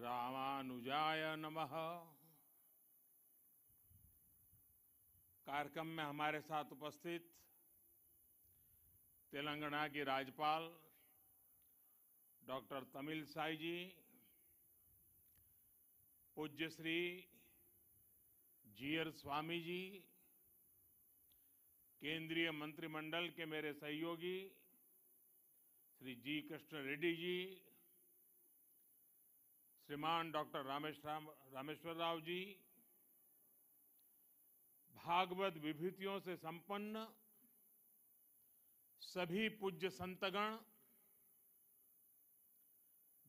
रामानुजाय नमः। कार्यक्रम में हमारे साथ उपस्थित तेलंगाना की राज्यपाल डॉक्टर तमिलसाई जी, पूज्य श्री जीयर स्वामी जी, केंद्रीय मंत्रिमंडल के मेरे सहयोगी श्री जी कृष्ण रेड्डी जी, श्रीमान डॉक्टर रामेश्वर राव जी, भागवत विभूतियों से संपन्न सभी पूज्य संतगण,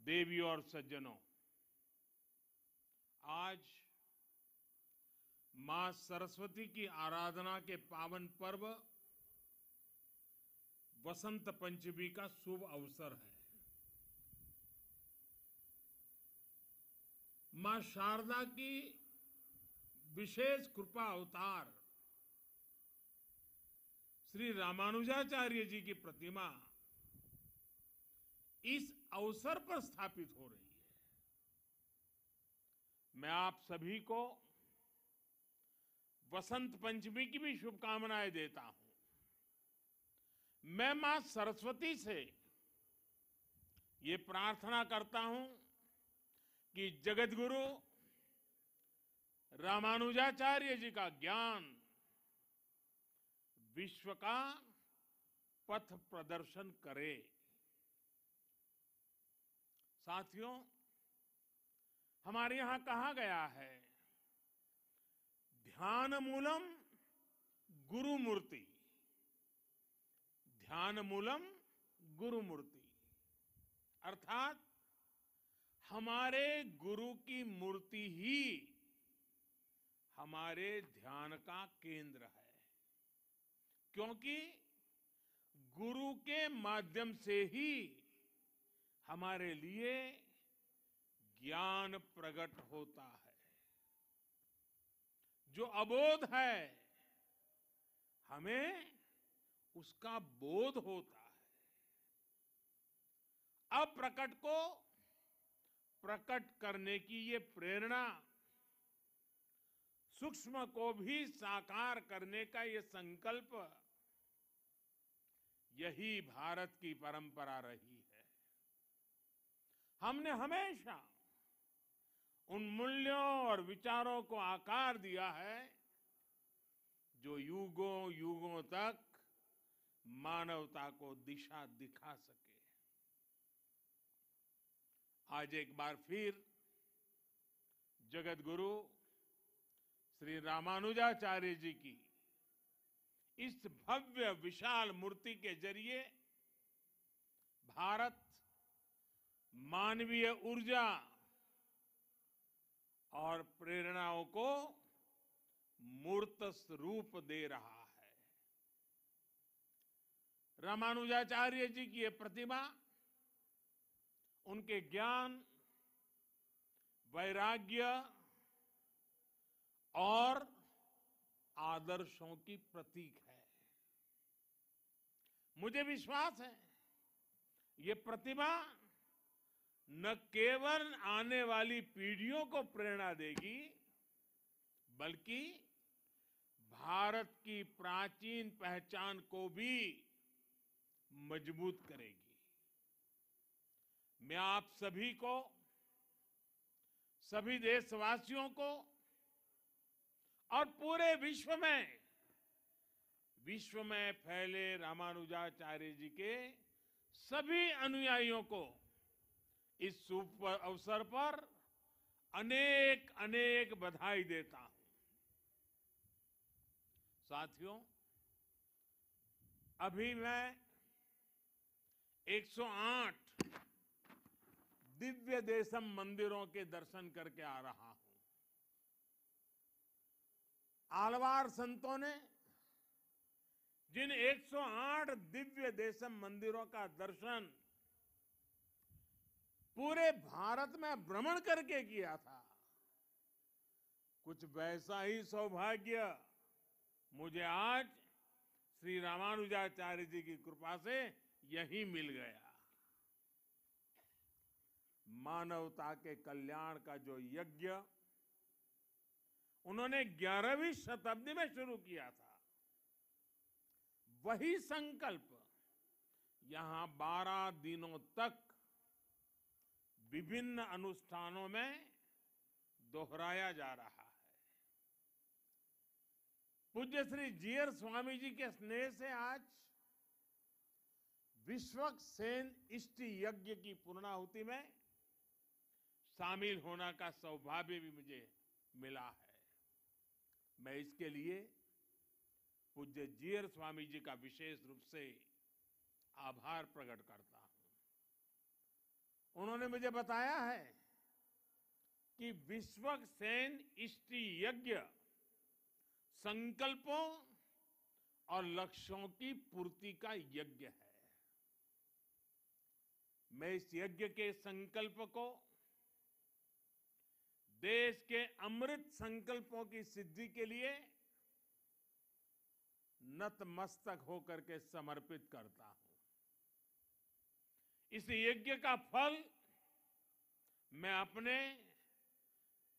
देवी और सज्जनों, आज मां सरस्वती की आराधना के पावन पर्व वसंत पंचमी का शुभ अवसर है। मां शारदा की विशेष कृपा अवतार श्री रामानुजाचार्य जी की प्रतिमा इस अवसर पर स्थापित हो रही है। मैं आप सभी को वसंत पंचमी की भी शुभकामनाएं देता हूं। मैं मां सरस्वती से ये प्रार्थना करता हूं कि जगतगुरु रामानुजाचार्य जी का ज्ञान विश्व का पथ प्रदर्शन करे। साथियों, हमारे यहां कहा गया है, ध्यान मूलम गुरु मूर्ति, ध्यान मूलम गुरु मूर्ति, अर्थात हमारे गुरु की मूर्ति ही हमारे ध्यान का केंद्र है, क्योंकि गुरु के माध्यम से ही हमारे लिए ज्ञान प्रकट होता है। जो अबोध है, हमें उसका बोध होता है। अप्रकट को प्रकट करने की ये प्रेरणा, सूक्ष्म को भी साकार करने का ये संकल्प, यही भारत की परंपरा रही है। हमने हमेशा उन मूल्यों और विचारों को आकार दिया है जो युगों युगों तक मानवता को दिशा दिखा सके। आज एक बार फिर जगत गुरु श्री रामानुजाचार्य जी की इस भव्य विशाल मूर्ति के जरिए भारत मानवीय ऊर्जा और प्रेरणाओं को मूर्त रूप दे रहा है। रामानुजाचार्य जी की यह प्रतिमा उनके ज्ञान, वैराग्य और आदर्शों की प्रतीक है। मुझे विश्वास है, ये प्रतिमा न केवल आने वाली पीढ़ियों को प्रेरणा देगी, बल्कि भारत की प्राचीन पहचान को भी मजबूत करेगी। मैं आप सभी को, सभी देशवासियों को और पूरे विश्व में फैले रामानुजाचार्य जी के सभी अनुयायियों को इस शुभ अवसर पर अनेक अनेक बधाई देता हूं। साथियों, अभी मैं 108 दिव्य देशम मंदिरों के दर्शन करके आ रहा हूं। आलवार संतों ने जिन 108 दिव्य देशम मंदिरों का दर्शन पूरे भारत में भ्रमण करके किया था, कुछ वैसा ही सौभाग्य मुझे आज श्री रामानुजाचार्य जी की कृपा से यही मिल गया। मानवता के कल्याण का जो यज्ञ उन्होंने 11वीं शताब्दी में शुरू किया था, वही संकल्प यहां 12 दिनों तक विभिन्न अनुष्ठानों में दोहराया जा रहा है। पूज्य श्री जीयर स्वामी जी के स्नेह से आज विश्वक सेन इष्टि यज्ञ की पूर्णाहुति में शामिल होने का सौभाग्य भी मुझे मिला है। मैं इसके लिए पूज्य जीयर स्वामी जी का विशेष रूप से आभार प्रकट करता हूं। उन्होंने मुझे बताया है कि विश्वक सेन इष्टि यज्ञ संकल्पों और लक्ष्यों की पूर्ति का यज्ञ है। मैं इस यज्ञ के संकल्प को देश के अमृत संकल्पों की सिद्धि के लिए नतमस्तक होकर के समर्पित करता हूं। इस यज्ञ का फल मैं अपने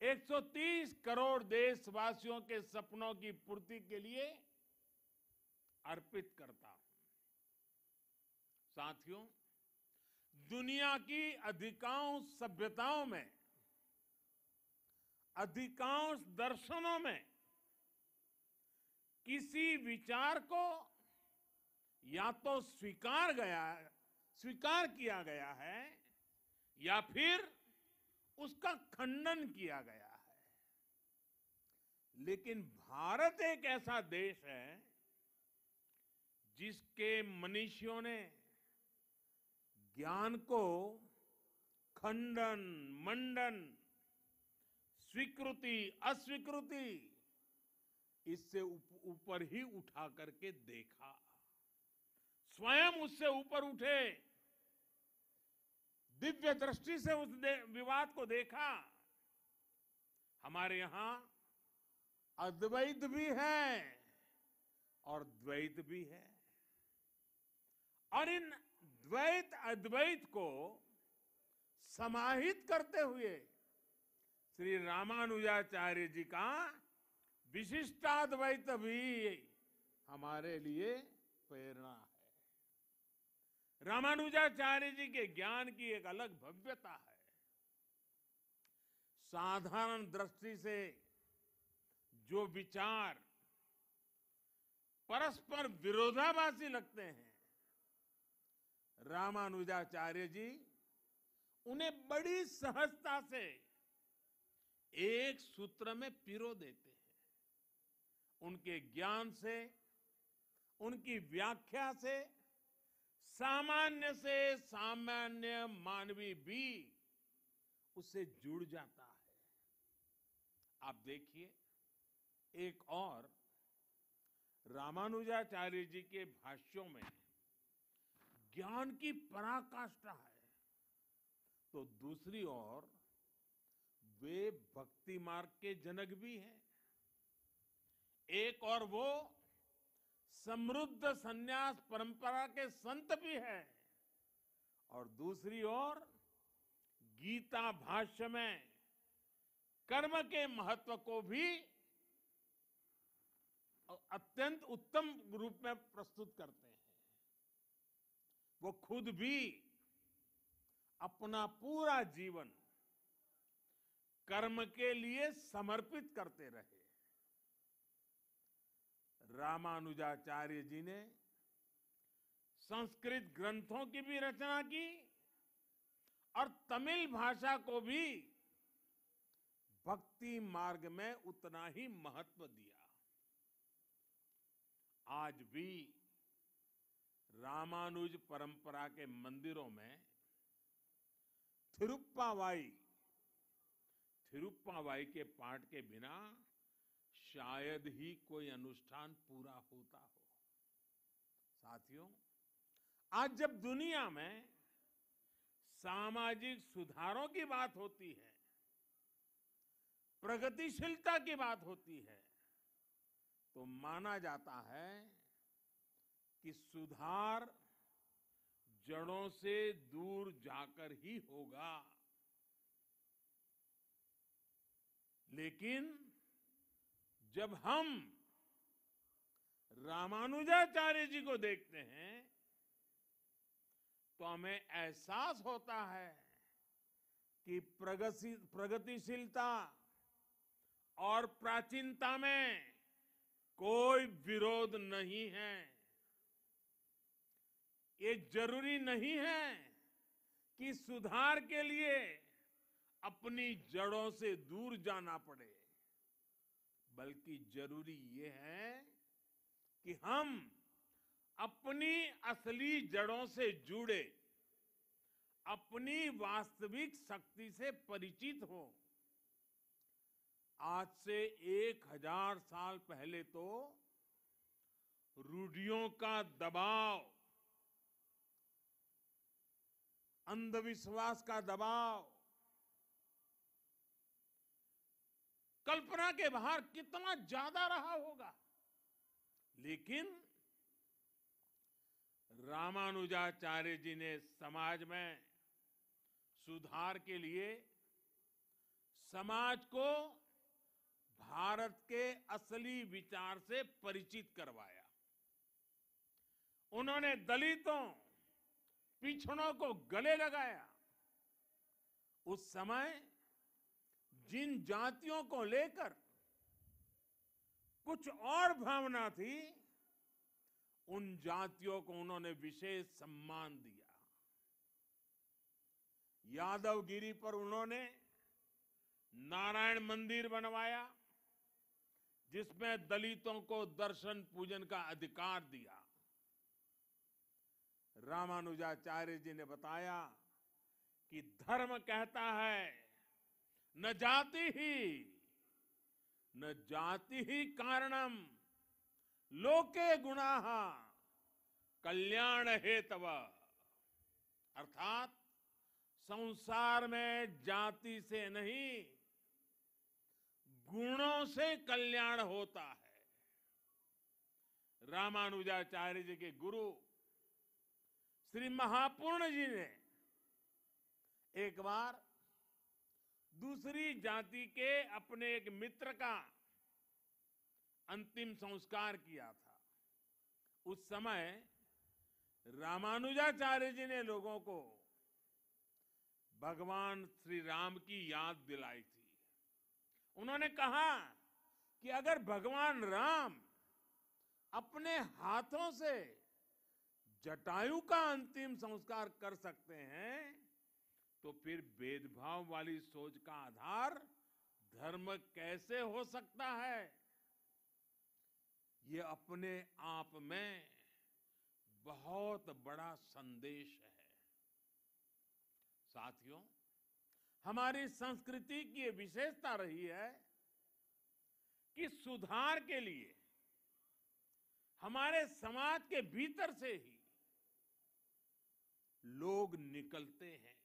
130 करोड़ देशवासियों के सपनों की पूर्ति के लिए अर्पित करता हूं। साथियों, दुनिया की अधिकांश सभ्यताओं में, अधिकांश दर्शनों में किसी विचार को या तो स्वीकार किया गया है या फिर उसका खंडन किया गया है। लेकिन भारत एक ऐसा देश है जिसके मनीषियों ने ज्ञान को खंडन, मंडन, स्वीकृति, अस्वीकृति इससे ऊपर ही उठा करके देखा। स्वयं उससे ऊपर उठे, दिव्य दृष्टि से उस विवाद को देखा। हमारे यहां अद्वैत भी है और द्वैत भी है, और इन द्वैत अद्वैत को समाहित करते हुए श्री रामानुजाचार्य जी का विशिष्टाद्वैत भी हमारे लिए प्रेरणा है। रामानुजाचार्य जी के ज्ञान की एक अलग भव्यता है। साधारण दृष्टि से जो विचार परस्पर विरोधाभासी लगते हैं, रामानुजाचार्य जी उन्हें बड़ी सहजता से एक सूत्र में पिरो देते हैं। उनके ज्ञान से, उनकी व्याख्या से सामान्य से सामान्य मानवी भी उससे जुड़ जाता है। आप देखिए, एक और रामानुजाचार्य जी के भाष्यों में ज्ञान की पराकाष्ठा है, तो दूसरी ओर वे भक्ति मार्ग के जनक भी हैं। एक और वो समृद्ध संन्यास परंपरा के संत भी हैं, और दूसरी ओर गीता भाष्य में कर्म के महत्व को भी अत्यंत उत्तम रूप में प्रस्तुत करते हैं। वो खुद भी अपना पूरा जीवन कर्म के लिए समर्पित करते रहे। रामानुजाचार्य जी ने संस्कृत ग्रंथों की भी रचना की और तमिल भाषा को भी भक्ति मार्ग में उतना ही महत्व दिया। आज भी रामानुज परंपरा के मंदिरों में थिरुप्पावाई के पाठ के बिना शायद ही कोई अनुष्ठान पूरा होता हो। साथियों, आज जब दुनिया में सामाजिक सुधारों की बात होती है, प्रगतिशीलता की बात होती है, तो माना जाता है कि सुधार जड़ों से दूर जाकर ही होगा। लेकिन जब हम रामानुजाचार्य जी को देखते हैं तो हमें एहसास होता है कि प्रगतिशीलता और प्राचीनता में कोई विरोध नहीं है। ये जरूरी नहीं है कि सुधार के लिए अपनी जड़ों से दूर जाना पड़े, बल्कि जरूरी ये है कि हम अपनी असली जड़ों से जुड़े, अपनी वास्तविक शक्ति से परिचित हो। आज से 1000 साल पहले तो रूढ़ियों का दबाव, अंधविश्वास का दबाव कल्पना के बाहर कितना ज्यादा रहा होगा, लेकिन रामानुजाचार्य जी ने समाज में सुधार के लिए समाज को भारत के असली विचार से परिचित करवाया। उन्होंने दलितों, पिछड़ों को गले लगाया। उस समय जिन जातियों को लेकर कुछ और भावना थी, उन जातियों को उन्होंने विशेष सम्मान दिया। यादवगिरी पर उन्होंने नारायण मंदिर बनवाया, जिसमें दलितों को दर्शन पूजन का अधिकार दिया। रामानुजाचार्य जी ने बताया कि धर्म कहता है न जाति ही कारणम लोके गुणाः कल्याण हेतव। अर्थात संसार में जाति से नहीं, गुणों से कल्याण होता है। रामानुजाचार्य जी के गुरु श्री महापूर्ण जी ने एक बार दूसरी जाति के अपने एक मित्र का अंतिम संस्कार किया था। उस समय रामानुजाचार्य जी ने लोगों को भगवान श्री राम की याद दिलाई थी। उन्होंने कहा कि अगर भगवान राम अपने हाथों से जटायु का अंतिम संस्कार कर सकते हैं, तो फिर भेदभाव वाली सोच का आधार धर्म कैसे हो सकता है? ये अपने आप में बहुत बड़ा संदेश है। साथियों, हमारी संस्कृति की ये विशेषता रही है कि सुधार के लिए हमारे समाज के भीतर से ही लोग निकलते हैं।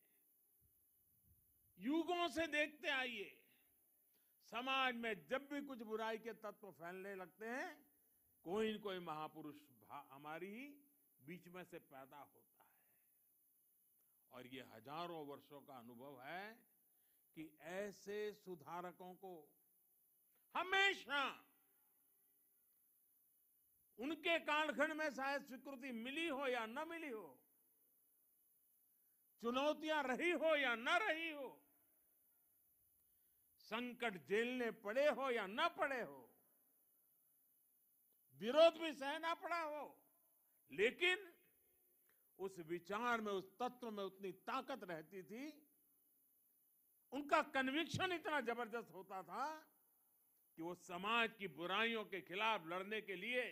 युगों से देखते आइए, समाज में जब भी कुछ बुराई के तत्व फैलने लगते हैं, कोई न कोई महापुरुष हमारी ही बीच में से पैदा होता है। और ये हजारों वर्षों का अनुभव है कि ऐसे सुधारकों को हमेशा उनके कालखंड में शायद स्वीकृति मिली हो या न मिली हो, चुनौतियां रही हो या न रही हो, संकट झेलने पड़े हो या न पड़े हो, विरोध भी सहना पड़ा हो, लेकिन उस विचार में, उस तत्व में उतनी ताकत रहती थी, उनका कन्विक्शन इतना जबरदस्त होता था कि वो समाज की बुराइयों के खिलाफ लड़ने के लिए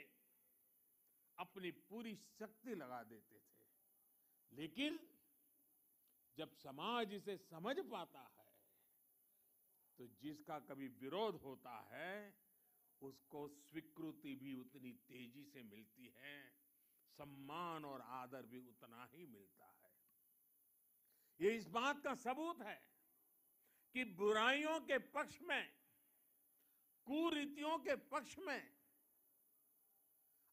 अपनी पूरी शक्ति लगा देते थे। लेकिन जब समाज इसे समझ पाता है, तो जिसका कभी विरोध होता है, उसको स्वीकृति भी उतनी तेजी से मिलती है, सम्मान और आदर भी उतना ही मिलता है। ये इस बात का सबूत है कि बुराइयों के पक्ष में, कुरीतियों के पक्ष में,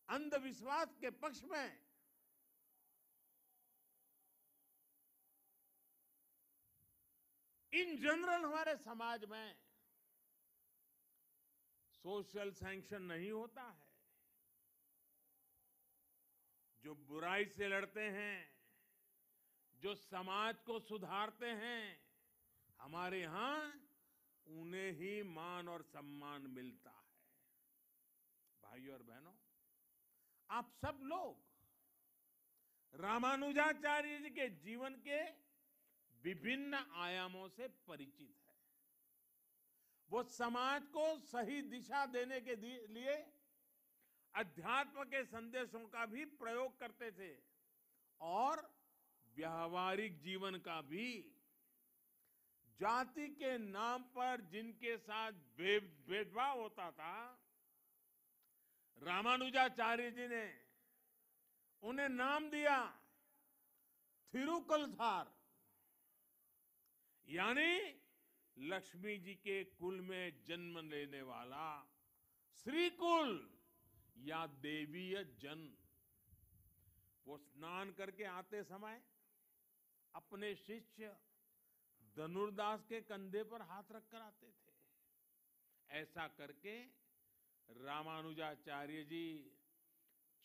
अंधविश्वास के पक्ष में इन जनरल हमारे समाज में सोशल सैंक्शन नहीं होता है। जो बुराई से लड़ते हैं, जो समाज को सुधारते हैं, हमारे यहां उन्हें ही मान और सम्मान मिलता है। भाइयों और बहनों, आप सब लोग रामानुजाचार्य जी के जीवन के विभिन्न आयामों से परिचित है। वो समाज को सही दिशा देने के लिए अध्यात्म के संदेशों का भी प्रयोग करते थे और व्यावहारिक जीवन का भी। जाति के नाम पर जिनके साथ भेदभाव होता था, रामानुजाचार्य जी ने उन्हें नाम दिया थिरुकलथार, यानी लक्ष्मी जी के कुल में जन्म लेने वाला श्री कुल या देवीय जन। वो स्नान करके आते समय अपने शिष्य धनुर्दास के कंधे पर हाथ रखकर आते थे। ऐसा करके रामानुजाचार्य जी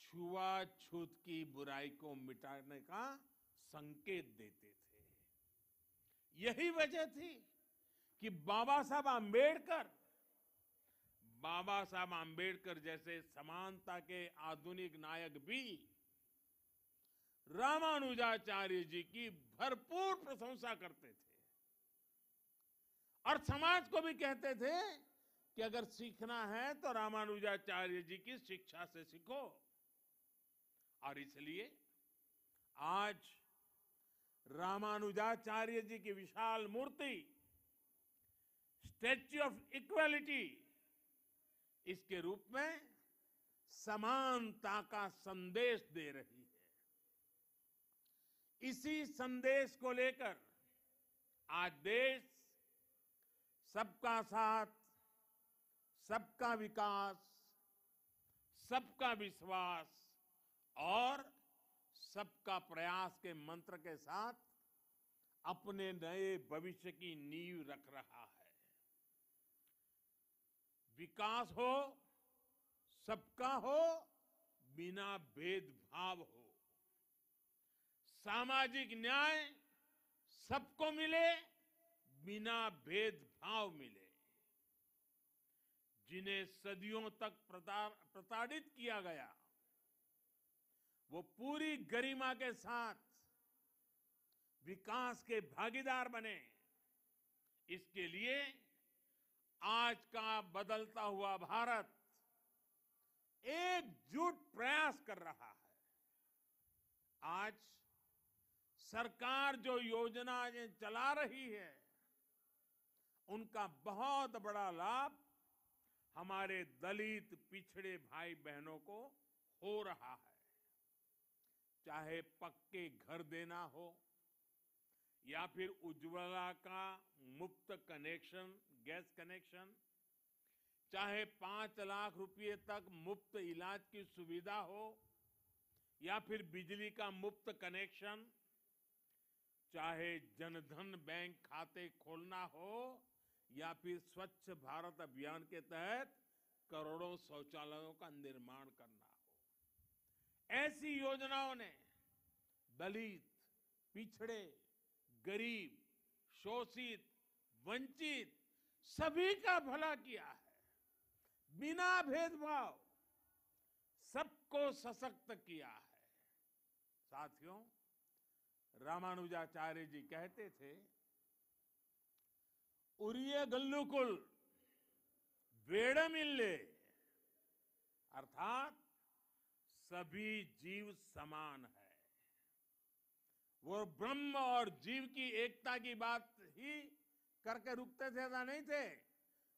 छुआछूत की बुराई को मिटाने का संकेत देते थे। यही वजह थी कि बाबा साहब आंबेडकर जैसे समानता के आधुनिक नायक भी रामानुजाचार्य जी की भरपूर प्रशंसा करते थे और समाज को भी कहते थे कि अगर सीखना है तो रामानुजाचार्य जी की शिक्षा से सीखो। और इसलिए आज रामानुजाचार्य जी की विशाल मूर्ति स्टैच्यू ऑफ इक्वालिटी इसके रूप में समानता का संदेश दे रही है। इसी संदेश को लेकर आज देश सबका साथ, सबका विकास, सबका विश्वास और सबका प्रयास के मंत्र के साथ अपने नए भविष्य की नींव रख रहा है। विकास हो, सबका हो, बिना भेदभाव हो। सामाजिक न्याय सबको मिले, बिना भेदभाव मिले। जिन्हें सदियों तक प्रताड़ित किया गया, वो पूरी गरिमा के साथ विकास के भागीदार बने। इसके लिए आज का बदलता हुआ भारत एकजुट प्रयास कर रहा है। आज सरकार जो योजनाएं चला रही है, उनका बहुत बड़ा लाभ हमारे दलित पिछड़े भाई बहनों को हो रहा है। चाहे पक्के घर देना हो या फिर उज्ज्वला का मुफ्त कनेक्शन, गैस कनेक्शन, चाहे 5 लाख रुपए तक मुफ्त इलाज की सुविधा हो या फिर बिजली का मुफ्त कनेक्शन, चाहे जनधन बैंक खाते खोलना हो या फिर स्वच्छ भारत अभियान के तहत करोड़ों शौचालयों का निर्माण करना हो। ऐसी योजनाओं ने दलित, पिछड़े, गरीब, शोषित, वंचित सभी का भला किया है। बिना भेदभाव सबको सशक्त किया है। साथियों, रामानुजाचार्य जी कहते थे, उरिय गल्लुकुल वेड़मिल्ले, अर्थात सभी जीव समान है। वो ब्रह्म और जीव की एकता की बात ही करके रुकते थे, ऐसा नहीं थे।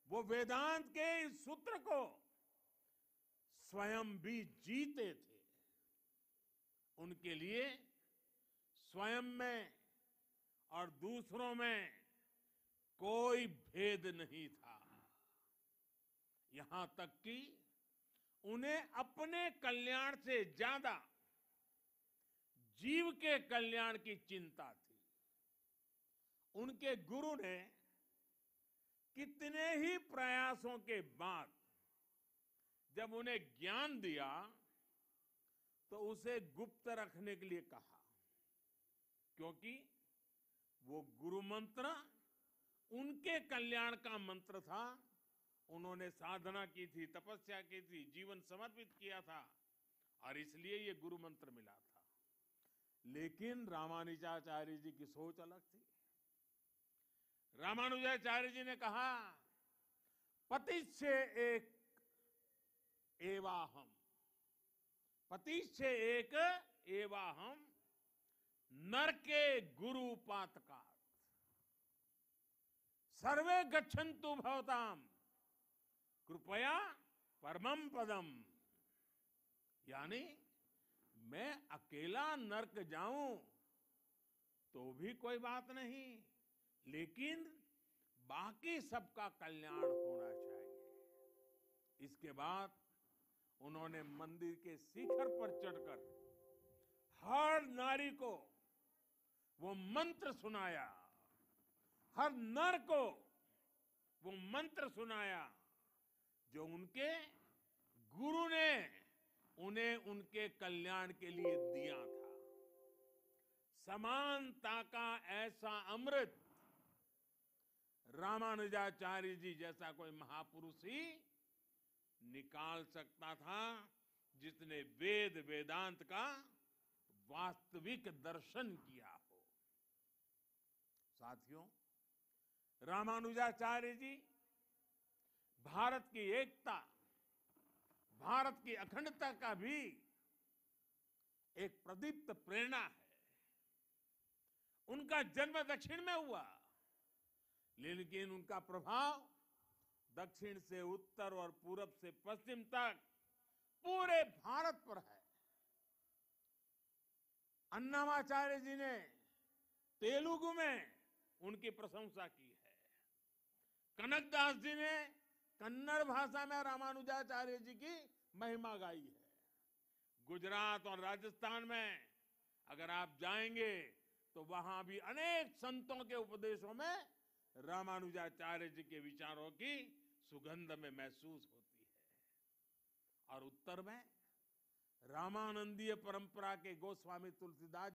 वो वेदांत के इस सूत्र को स्वयं भी जीते थे। उनके लिए स्वयं में और दूसरों में कोई भेद नहीं था। यहां तक कि उन्हें अपने कल्याण से ज्यादा जीव के कल्याण की चिंता थी। उनके गुरु ने कितने ही प्रयासों के बाद जब उन्हें ज्ञान दिया तो उसे गुप्त रखने के लिए कहा, क्योंकि वो गुरु मंत्र उनके कल्याण का मंत्र था। उन्होंने साधना की थी, तपस्या की थी, जीवन समर्पित किया था और इसलिए ये गुरु मंत्र मिला था। लेकिन रामानुजाचार्य जी की सोच अलग थी। रामानुजाचार्य जी ने कहा, पतिश्चे एक एवाहम, पतिश्चे एक एवाहम, नरके गुरु पातकात्, सर्वे गच्छन्तु भवताम कृपया परमम पदम। यानी मैं अकेला नरक जाऊं तो भी कोई बात नहीं, लेकिन बाकी सबका कल्याण होना चाहिए। इसके बाद उन्होंने मंदिर के शिखर पर चढ़कर हर नारी को वो मंत्र सुनाया, हर नर को वो मंत्र सुनाया जो उनके गुरु ने उन्हें उनके कल्याण के लिए दिया था। समानता का ऐसा अमृत रामानुजाचार्य जी जैसा कोई महापुरुष ही निकाल सकता था, जिसने वेद वेदांत का वास्तविक दर्शन किया हो। साथियों, रामानुजाचार्य जी भारत की एकता, भारत की अखंडता का भी एक प्रदीप्त प्रेरणा है। उनका जन्म दक्षिण में हुआ, लेकिन उनका प्रभाव दक्षिण से उत्तर और पूरब से पश्चिम तक पूरे भारत पर है। अन्नामाचार्य जी ने तेलुगु में उनकी प्रशंसा की है। कनकदास जी ने कन्नड़ भाषा में रामानुजाचार्य जी की महिमा गाई है। गुजरात और राजस्थान में अगर आप जाएंगे तो वहां भी अनेक संतों के उपदेशों में रामानुजाचार्य जी के विचारों की सुगंध में महसूस होती है। और उत्तर में रामानंदीय परंपरा के गोस्वामी तुलसीदास